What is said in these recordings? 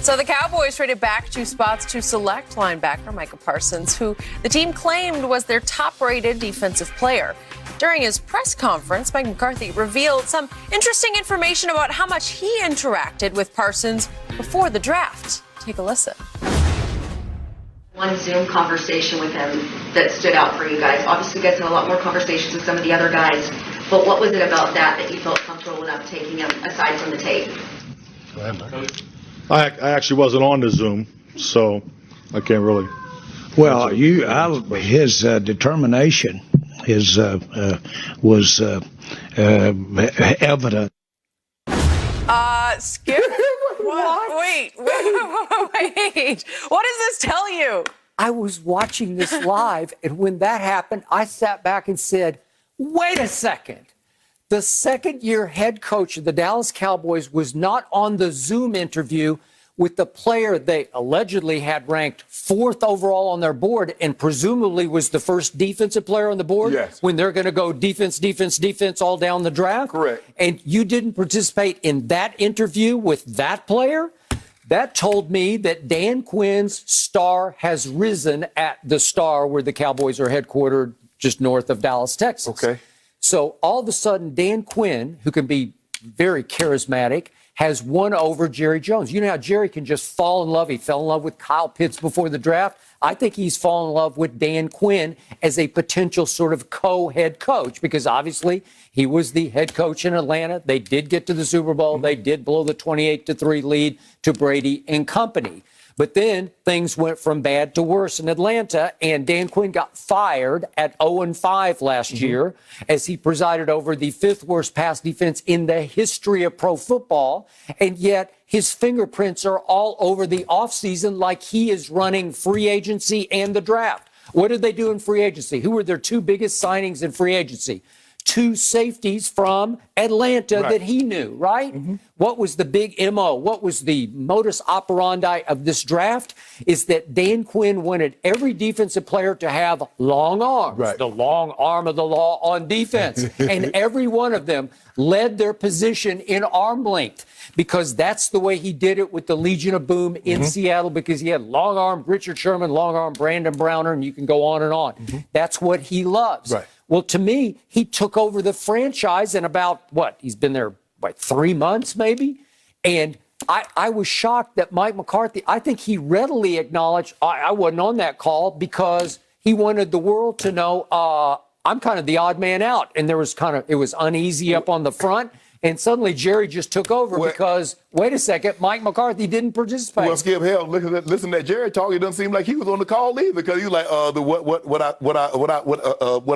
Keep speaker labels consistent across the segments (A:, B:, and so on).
A: So the Cowboys traded back 2 spots to select linebacker Micah Parsons, who the team claimed was their top-rated defensive player. During his press conference, Mike McCarthy revealed some interesting information about how much he interacted with Parsons before the draft. Take a listen.
B: One Zoom conversation with him that stood out for you guys. Obviously, you guys had a lot more conversations with some of the other guys, but what was it about that you felt comfortable enough taking him aside from the tape?
C: Go ahead, Mike. I actually wasn't on the Zoom, so I can't really.
D: Well, his determination was evident.
A: Skip? What? Wait. What does this tell you?
E: I was watching this live, and when that happened, I sat back and said, wait a second. The second-year head coach of the Dallas Cowboys was not on the Zoom interview with the player they allegedly had ranked 4th overall on their board and presumably was the first defensive player on the board.
F: Yes.
E: When they're going to go defense all down the draft.
F: Correct.
E: And you didn't participate in that interview with that player? That told me that Dan Quinn's star has risen at the Star, where the Cowboys are headquartered just north of Dallas, Texas.
F: Okay.
E: So all of a sudden, Dan Quinn, who can be very charismatic, has won over Jerry Jones. You know how Jerry can just fall in love. He fell in love with Kyle Pitts before the draft. I think he's fallen in love with Dan Quinn as a potential sort of co-head coach, because obviously he was the head coach in Atlanta. They did get to the Super Bowl. They did blow the 28-3 lead to Brady and company. But then things went from bad to worse in Atlanta, and Dan Quinn got fired at 0-5 last year as he presided over the 5th worst pass defense in the history of pro football. And yet his fingerprints are all over the offseason, like he is running free agency and the draft. What did they do in free agency? Who were their 2 biggest signings in free agency? 2 safeties from Atlanta that he knew, right? What was the big MO? What was the modus operandi of this draft? Is that Dan Quinn wanted every defensive player to have long arms, the long arm of the law on defense. And every one of them led their position in arm length, because that's the way he did it with the Legion of Boom in Seattle, because he had long-armed Richard Sherman, long-armed Brandon Browner, and you can go on and on. That's what he loves.
F: Right.
E: Well, to me, he took over the franchise in about, he's been there, 3 months maybe? And I was shocked that Mike McCarthy, I think he readily acknowledged I wasn't on that call, because he wanted the world to know I'm kind of the odd man out. And it was uneasy up on the front. And suddenly Jerry just took over because, wait a second, Mike McCarthy didn't participate.
F: Well, Skip, hell, listen to that Jerry talk. It doesn't seem like he was on the call either, because he was like, what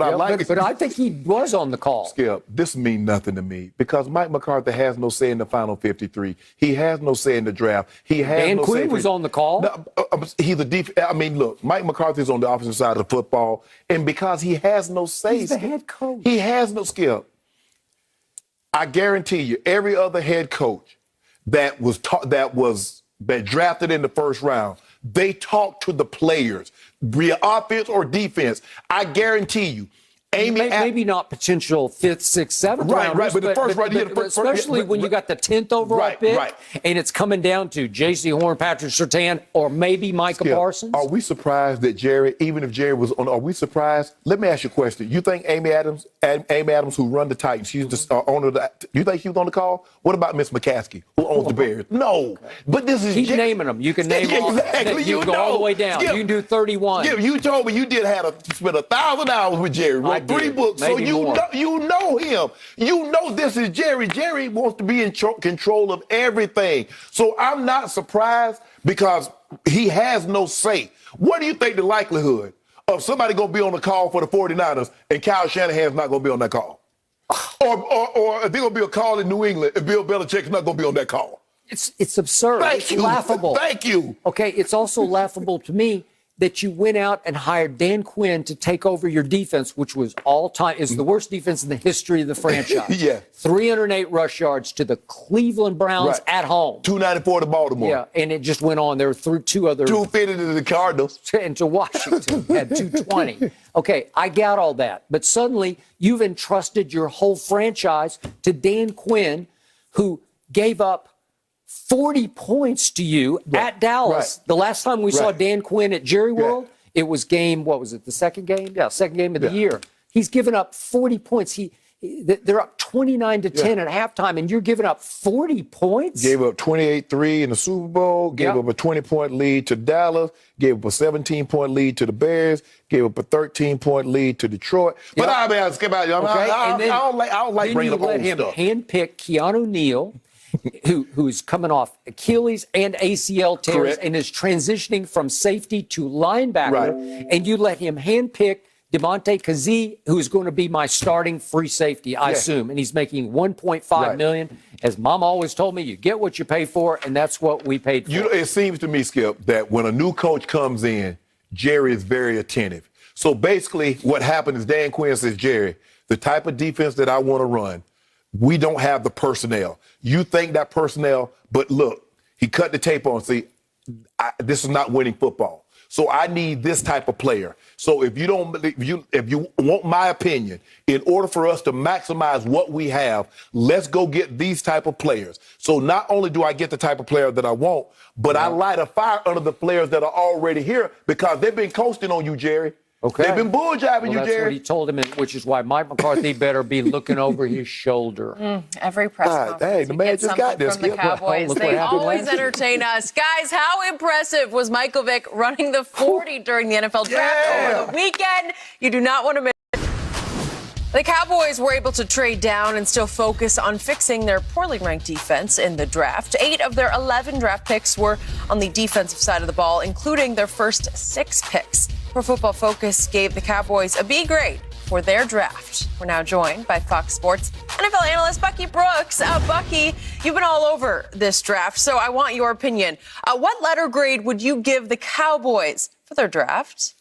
F: I like.
E: But I think he was on the call.
F: Skip, this means nothing to me, because Mike McCarthy has no say in the final 53. He has no say in the draft. He has
E: Dan
F: no
E: Quinn
F: say
E: was on the call.
F: He's look, Mike McCarthy's on the opposite side of the football, and because he has no say,
E: he's the head coach.
F: He has no skill. I guarantee you, every other head coach that drafted in the first round, they talked to the players, be it offense or defense. I guarantee you,
E: maybe not potential 5th, 6th, 7th rounders,
F: but the first round,
E: especially when you got the 10th overall pick, and it's coming down to J.C. Horn, Patrick Surtain, or maybe Micah Parsons.
F: Are we surprised that Jerry, even if Jerry was on, are we surprised? Let me ask you a question. You think Amy Adams, who run the Titans, she's the owner of you think she was on the call? What about Miss McCaskey, who owns the Bears? No. But this is
E: Keep naming them. You can name
F: exactly.
E: You can go all the way down.
F: Skip,
E: you can do 31.
F: Skip, you told me you did spend 1,000 hours with Jerry. Wrote 3 books. So you know him. You know this is Jerry. Jerry wants to be in control of everything. So I'm not surprised, because he has no say. What do you think the likelihood of somebody going to be on the call for the 49ers and Kyle Shanahan's not going to be on that call? Or if there's going to be a call in New England and Bill Belichick's not going to be on that call?
E: It's absurd. It's laughable.
F: Thank you.
E: Okay, it's also laughable to me that you went out and hired Dan Quinn to take over your defense, which was is the worst defense in the history of the franchise. 308 rush yards to the Cleveland Browns at home.
F: 294 to Baltimore.
E: Yeah, and it just went on. There were 2 other.
F: 250 to the Cardinals.
E: And to Washington had 220. Okay, I got all that. But suddenly you've entrusted your whole franchise to Dan Quinn, who gave up 40 points to you at Dallas. The last time we saw Dan Quinn at Jerry World, it was the second game? Yeah, second game of the year. He's given up 40 points. They're up 29-10 at halftime, and you're giving up 40 points?
F: Gave up 28-3 in the Super Bowl, gave up a 20-point lead to Dallas, gave up a 17-point lead to the Bears, gave up a 13-point lead to Detroit. But I mean, I don't like bringing up old stuff.
E: Then you let him handpick Keanu Neal, who's coming off Achilles and ACL tears and is transitioning from safety to linebacker, and you let him handpick Devontae Kazee, who's going to be my starting free safety, I assume, and he's making $1.5 million. As Mom always told me, you get what you pay for, and that's what we paid for.
F: It seems to me, Skip, that when a new coach comes in, Jerry is very attentive. So basically what happened is Dan Quinn says, Jerry, the type of defense that I want to run, we don't have the personnel. You think that personnel, but look, he cut the tape on. See, this is not winning football. So I need this type of player. So if you want my opinion, in order for us to maximize what we have, let's go get these type of players. So not only do I get the type of player that I want, but I light a fire under the players that are already here because they've been coasting on you, Jerry.
E: Okay.
F: They've been bull-jabbing you,
E: that's
F: Jerry.
E: What he told him, which is why Mike McCarthy better be looking over his shoulder.
A: Every press conference,
F: dang, the man just got this.
A: from the Cowboys. They always entertain us. Guys, how impressive was Michael Vick running the 40 during the NFL draft over the weekend? You do not want to miss it. The Cowboys were able to trade down and still focus on fixing their poorly ranked defense in the draft. 8 of their 11 draft picks were on the defensive side of the ball, including their first 6 picks. Pro Football Focus gave the Cowboys a B grade for their draft. We're now joined by Fox Sports NFL analyst Bucky Brooks. Bucky, you've been all over this draft, so I want your opinion. What letter grade would you give the Cowboys for their draft?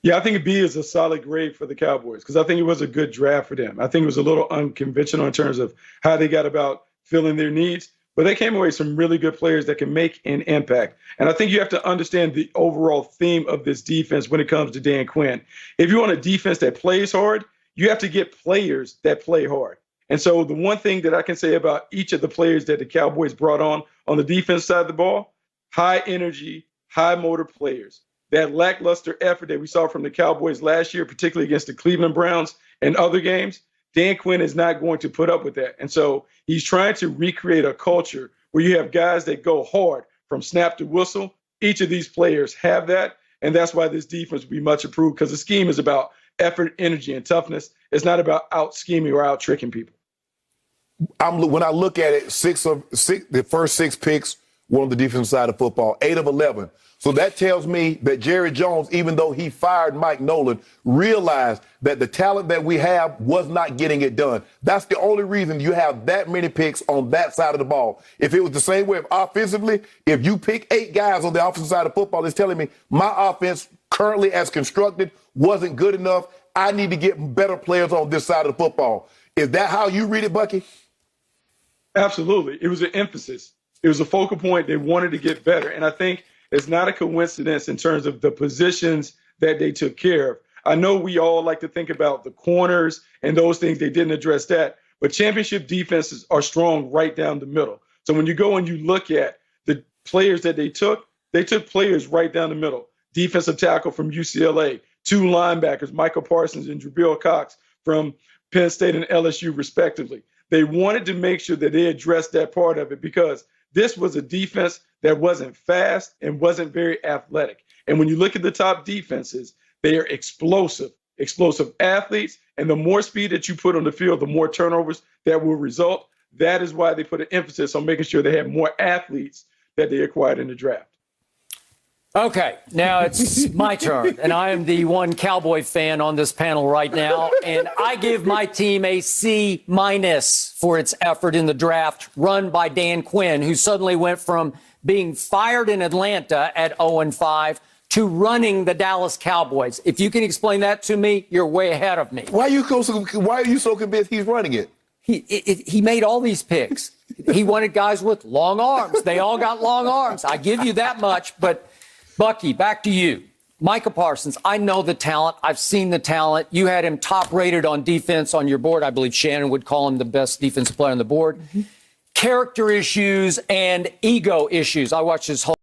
G: Yeah, I think a B is a solid grade for the Cowboys because I think it was a good draft for them. I think it was a little unconventional in terms of how they got about filling their needs, but they came away with some really good players that can make an impact. And I think you have to understand the overall theme of this defense when it comes to Dan Quinn. If you want a defense that plays hard, you have to get players that play hard. And so the one thing that I can say about each of the players that the Cowboys brought on the defense side of the ball, high energy, high motor players. That lackluster effort that we saw from the Cowboys last year, particularly against the Cleveland Browns and other games, Dan Quinn is not going to put up with that. And so he's trying to recreate a culture where you have guys that go hard from snap to whistle. Each of these players have that. And that's why this defense will be much improved because the scheme is about effort, energy, and toughness. It's not about out scheming or out tricking people.
F: When I look at it, the first 6 picks were on the defensive side of football, 8 of 11. So that tells me that Jerry Jones, even though he fired Mike Nolan, realized that the talent that we have was not getting it done. That's the only reason you have that many picks on that side of the ball. If it was the same way offensively, if you pick 8 guys on the offensive side of football, it's telling me my offense currently as constructed wasn't good enough. I need to get better players on this side of the football. Is that how you read it, Bucky?
G: Absolutely. It was an emphasis. It was a focal point. They wanted to get better. And I think it's not a coincidence in terms of the positions that they took care of. I know we all like to think about the corners and those things. They didn't address that. But championship defenses are strong right down the middle. So when you go and you look at the players that they took players right down the middle. Defensive tackle from UCLA, 2 linebackers, Michael Parsons and Jabril Cox from Penn State and LSU, respectively. They wanted to make sure that they addressed that part of it because this was a defense that wasn't fast and wasn't very athletic. And when you look at the top defenses, they are explosive athletes. And the more speed that you put on the field, the more turnovers that will result. That is why they put an emphasis on making sure they have more athletes that they acquired in the draft.
E: Okay, now it's my turn, and I am the one Cowboy fan on this panel right now, and I give my team a C- for its effort in the draft run by Dan Quinn, who suddenly went from being fired in Atlanta at 0-5 to running the Dallas Cowboys. If you can explain that to me, you're way ahead of me.
F: Why are you so convinced he's running it?
E: He made all these picks. He wanted guys with long arms. They all got long arms. I give you that much, but Bucky, back to you. Micah Parsons, I know the talent. I've seen the talent. You had him top rated on defense on your board. I believe Shannon would call him the best defensive player on the board. character issues and ego issues. I watched his whole